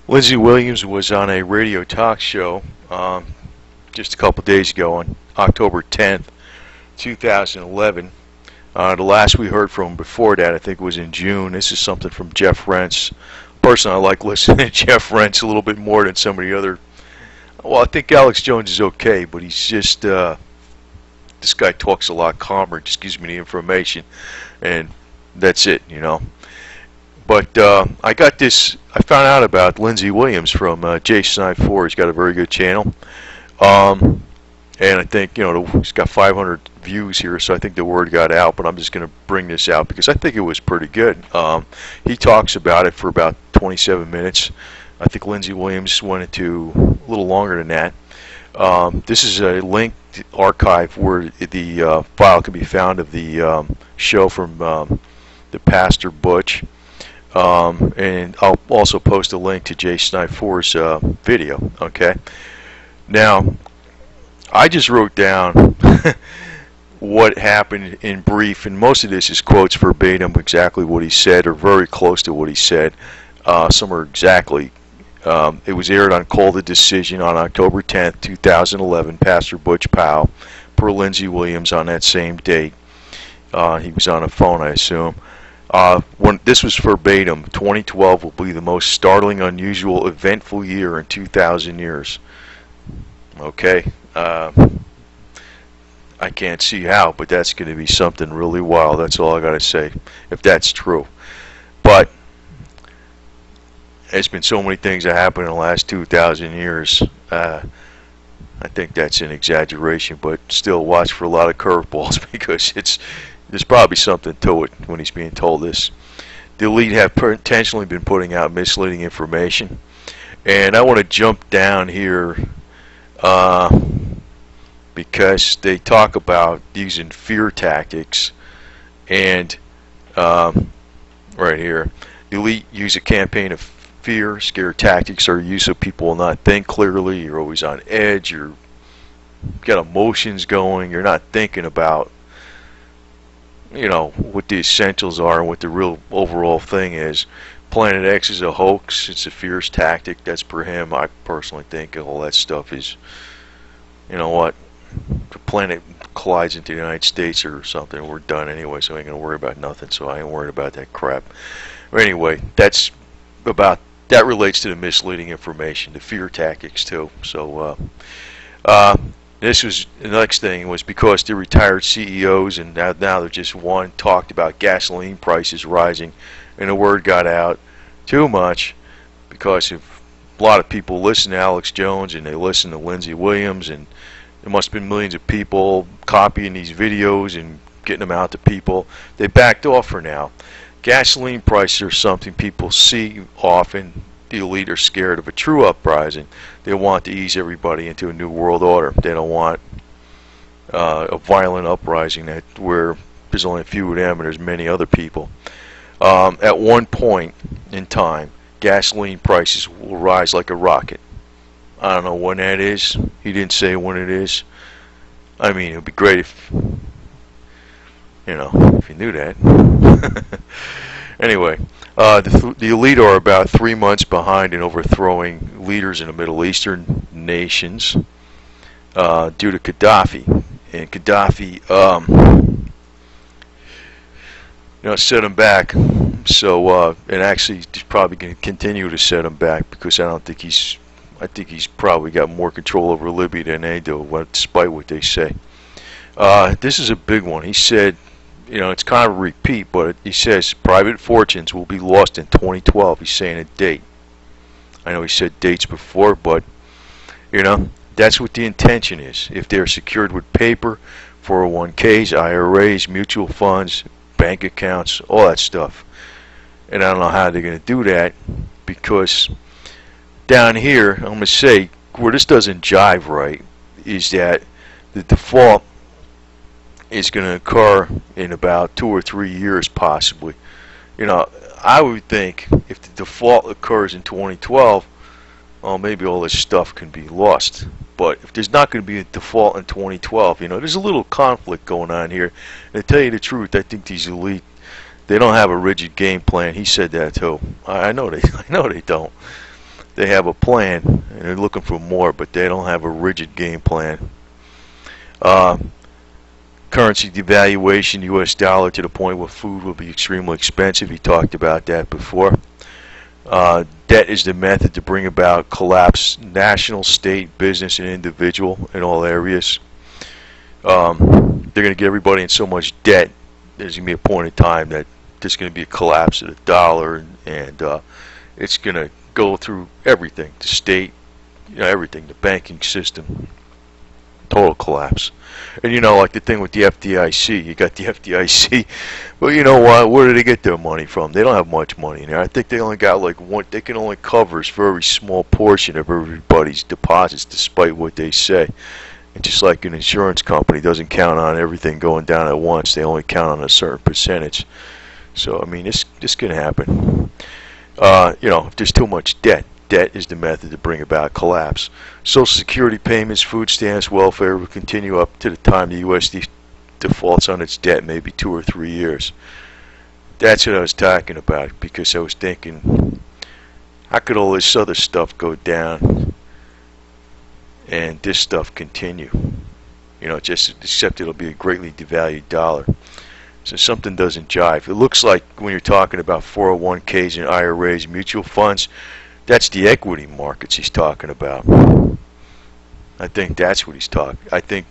Lindsey Williams was on a radio talk show just a couple days ago on October 10th, 2011. The last we heard from him before that, I think, was in June. This is something from Jeff Rentz. Personally, I like listening to Jeff Rentz a little bit more than some of the other. Well, I think Alex Jones is okay, but he's just this guy talks a lot calmer. Just gives me the information, and that's it, you know. But I got this. I found out about Lindsey Williams from J4. He's got a very good channel, and I think, you know, he's got 500 views here, so I think the word got out. But I'm just going to bring this out because I think it was pretty good. He talks about it for about 27 minutes. I think Lindsey Williams went into a little longer than that. This is a linked archive where the file can be found of the show from the pastor Butch. And I'll also post a link to J4's video. Okay. Now, I just wrote down what happened in brief, and most of this is quotes verbatim, exactly what he said, or very close to what he said. Some are exactly. It was aired on Call the Decision on October 10th, 2011. Pastor Butch Paugh, per Lindsey Williams, on that same date. He was on a phone, I assume. When this was verbatim, 2012 will be the most startling, unusual, eventful year in 2,000 years. Okay, I can't see how, but that's going to be something really wild. That's all I got to say, if that's true. But there's been so many things that happened in the last 2,000 years. I think that's an exaggeration, but still watch for a lot of curveballs because there's probably something to it when he's being told this. The elite have intentionally been putting out misleading information. And I want to jump down here because they talk about using fear tactics. And right here, the elite use a campaign of fear. Scare tactics are used so people will not think clearly. You're always on edge. You've got emotions going. You're not thinking about, you know, what the essentials are and what the real overall thing is. Planet X is a hoax. It's a fierce tactic. That's per him. I personally think all that stuff is, you know what, the planet collides into the United States or something, we're done anyway, so I ain't gonna worry about nothing. So I ain't worried about that crap. But anyway, that relates to the misleading information, the fear tactics too. So this was the next thing, was because the retired CEOs, and now they're just one, talked about gasoline prices rising, and the word got out too much because if a lot of people listen to Alex Jones and they listen to Lindsey Williams, and there must have been millions of people copying these videos and getting them out to people. They backed off for now. Gasoline prices are something people see often. The elite are scared of a true uprising. They want to ease everybody into a new world order. They don't want a violent uprising where there's only a few of them and there's many other people. At one point in time, gasoline prices will rise like a rocket. I don't know when that is. He didn't say when it is. I mean, it would be great if, you know, if you knew that. Anyway, the elite are about 3 months behind in overthrowing leaders in the Middle Eastern nations due to Gaddafi. And Gaddafi, you know, set him back. So, and actually, he's probably going to continue to set him back because I think he's probably got more control over Libya than they do, despite what they say. This is a big one. He said, you know, it's kind of a repeat, but he says private fortunes will be lost in 2012. He's saying a date. I know he said dates before, but, you know, that's what the intention is. If they're secured with paper, 401ks, IRAs, mutual funds, bank accounts, all that stuff. And I don't know how they're going to do that, because down here, I'm going to say, where this doesn't jive right, is that the default is going to occur in about 2 or 3 years, possibly. You know, I would think if the default occurs in 2012, well, maybe all this stuff can be lost. But if there's not going to be a default in 2012, you know, there's a little conflict going on here. And to tell you the truth, I think these elite, they don't have a rigid game plan. He said that too. I know they don't. they have a plan, and they're looking for more, but they don't have a rigid game plan. Currency devaluation, U.S. dollar to the point where food will be extremely expensive. He talked about that before. Debt is the method to bring about collapse, national, state, business, and individual in all areas. They're going to get everybody in so much debt, there's going to be a point in time that there's going to be a collapse of the dollar, and it's going to go through everything, the state, everything, the banking system, total collapse. And like the thing with the FDIC, you got the FDIC, well, you know what, where do they get their money from? They don't have much money in there. I think they only got like they can only cover a very small portion of everybody's deposits, despite what they say. And just like an insurance company doesn't count on everything going down at once, they only count on a certain percentage. So, I mean, it's going to happen. If there's too much debt is the method to bring about collapse. Social Security payments, food stamps, welfare will continue up to the time the U.S. defaults on its debt, maybe 2 or 3 years. That's what I was talking about, because I was thinking, how could all this other stuff go down and this stuff continue? Just except it'll be a greatly devalued dollar. So something doesn't jive. It looks like when you're talking about 401ks and IRAs, mutual funds, that's the equity markets he's talking about. I think that's what he's talking. I think,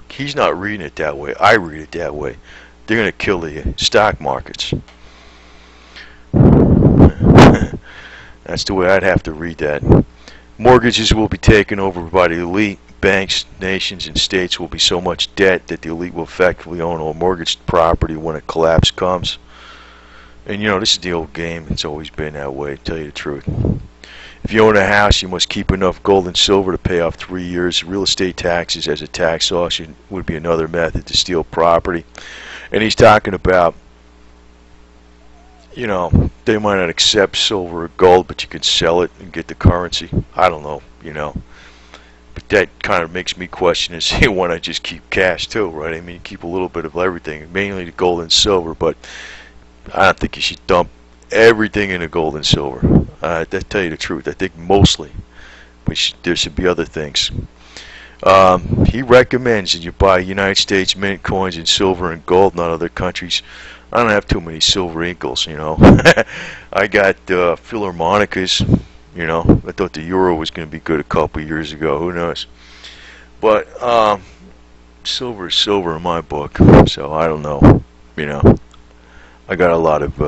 he's not reading it that way. I read it that way. They're going to kill the stock markets. That's the way I'd have to read that. Mortgages will be taken over by the elite. Banks, nations, and states will be so much debt that the elite will effectively own all mortgaged property when a collapse comes. And this is the old game. It's always been that way, to tell you the truth. If you own a house, you must keep enough gold and silver to pay off 3 years. Real estate taxes as a tax auction would be another method to steal property. And he's talking about, they might not accept silver or gold, but you can sell it and get the currency. I don't know, But that kind of makes me question and say, why not just keep cash too, right? I mean, keep a little bit of everything, mainly the gold and silver, but I don't think you should dump everything into gold and silver. To tell you the truth, I think mostly, but there should be other things. He recommends that you buy United States mint coins in silver and gold, not other countries. I don't have too many silver eagles, I got Philharmonicas, I thought the euro was going to be good a couple of years ago. Who knows? But silver is silver in my book, so I don't know. I got a lot of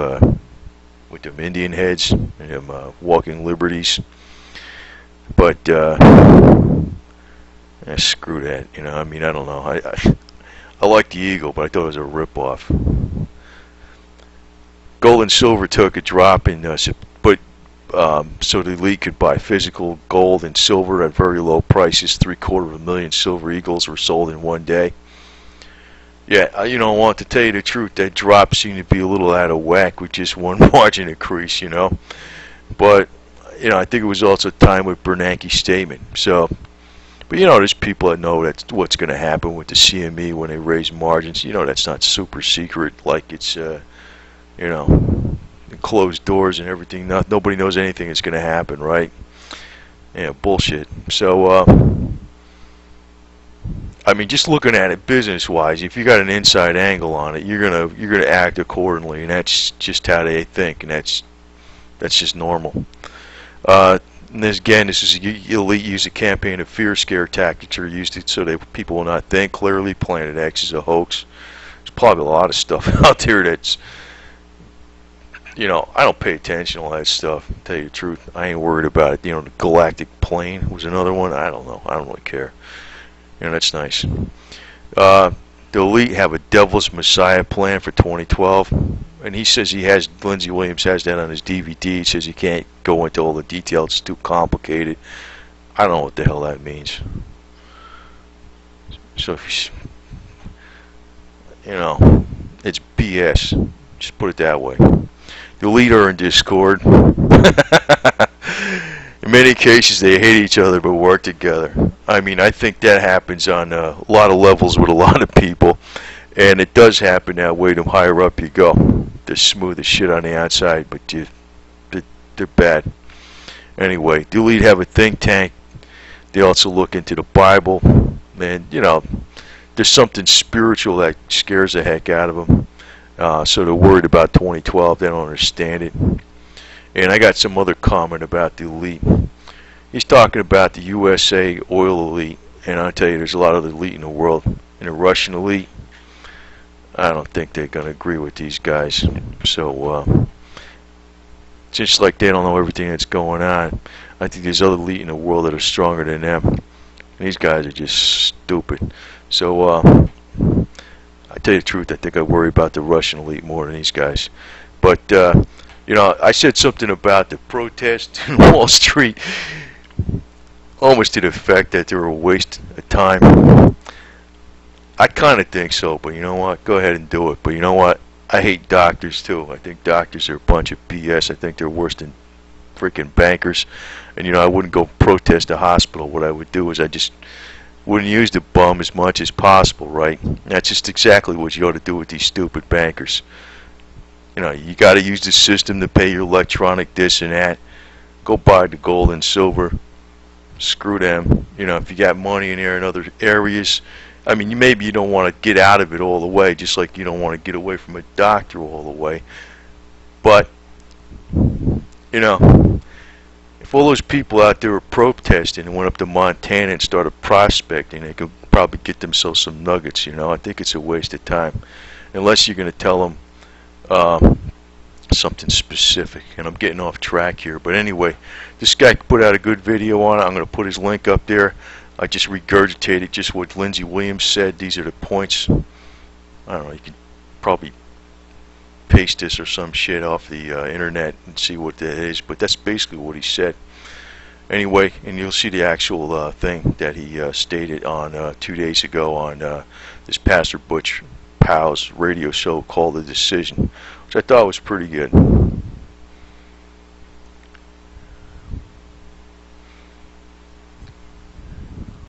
with them Indian heads and them walking liberties, but screw that. I mean, I don't know. I like the eagle, but I thought it was a ripoff. Gold and silver took a drop in, but so the elite could buy physical gold and silver at very low prices. 750,000 silver eagles were sold in one day. Yeah, I want to tell you the truth, that drop seemed to be a little out of whack with just one margin increase, But, I think it was also time with Bernanke's statement. So, but there's people that know that's what's going to happen with the CME when they raise margins. That's not super secret, like it's, closed doors and everything. Nobody knows anything is going to happen, right? Yeah, bullshit. So, I mean, just looking at it business-wise, if you got an inside angle on it, you're gonna act accordingly, and that's just how they think, and that's just normal. And this is elite use a campaign of fear, scare tactics are used so that people will not think clearly. Planet X is a hoax. There's probably a lot of stuff out there that's, I don't pay attention to all that stuff. To tell you the truth, I ain't worried about it. The galactic plane was another one. I don't know. I don't really care. That's nice. The elite have a devil's messiah plan for 2012, and he says Lindsey Williams has that on his DVD. He says he can't go into all the details, it's too complicated. I don't know what the hell that means. So if it's BS. Just put it that way. The elite are in discord. In many cases, they hate each other but work together. I mean, I think that happens on a lot of levels with a lot of people, and it does happen that way the higher up you go. They're smooth as shit on the outside, but they're bad. Anyway, the elite have a think tank. They also look into the Bible, and you know, there's something spiritual that scares the heck out of them. So they're worried about 2012. They don't understand it. And I got some other comment about the elite. He's talking about the USA oil elite, and I'll tell you, there's a lot of the elite in the world. And the Russian elite, I don't think they're going to agree with these guys. So, just like they don't know everything that's going on, I think there's other elite in the world that are stronger than them. And these guys are just stupid. So, I tell you the truth, I think I worry about the Russian elite more than these guys. But, you know, I said something about the protest in Wall Street, almost to the effect that they were a waste of time. I kind of think so, but you know what? Go ahead and do it. But you know what? I hate doctors too. I think doctors are a bunch of BS. I think they're worse than freaking bankers. And you know, I wouldn't go protest a hospital. What I would do is I just wouldn't use the bum as much as possible, right? That's just exactly what you ought to do with these stupid bankers. You know, you got to use the system to pay your electronic this and that. Go buy the gold and silver. Screw them. You know, if you got money in there in other areas, I mean, maybe you don't want to get out of it all the way, just like you don't want to get away from a doctor all the way. But, you know, if all those people out there were protesting and went up to Montana and started prospecting, they could probably get themselves some nuggets, you know. I think it's a waste of time. Unless you're going to tell them something specific. And I'm getting off track here. But anyway, this guy put out a good video on it. I'm going to put his link up there. I just regurgitated just what Lindsey Williams said. These are the points. I don't know, you could probably paste this or some shit off the internet and see what that is, but that's basically what he said. Anyway, and you'll see the actual thing that he stated on 2 days ago on this Pastor Butch Paugh's radio show called The Decision, which I thought was pretty good.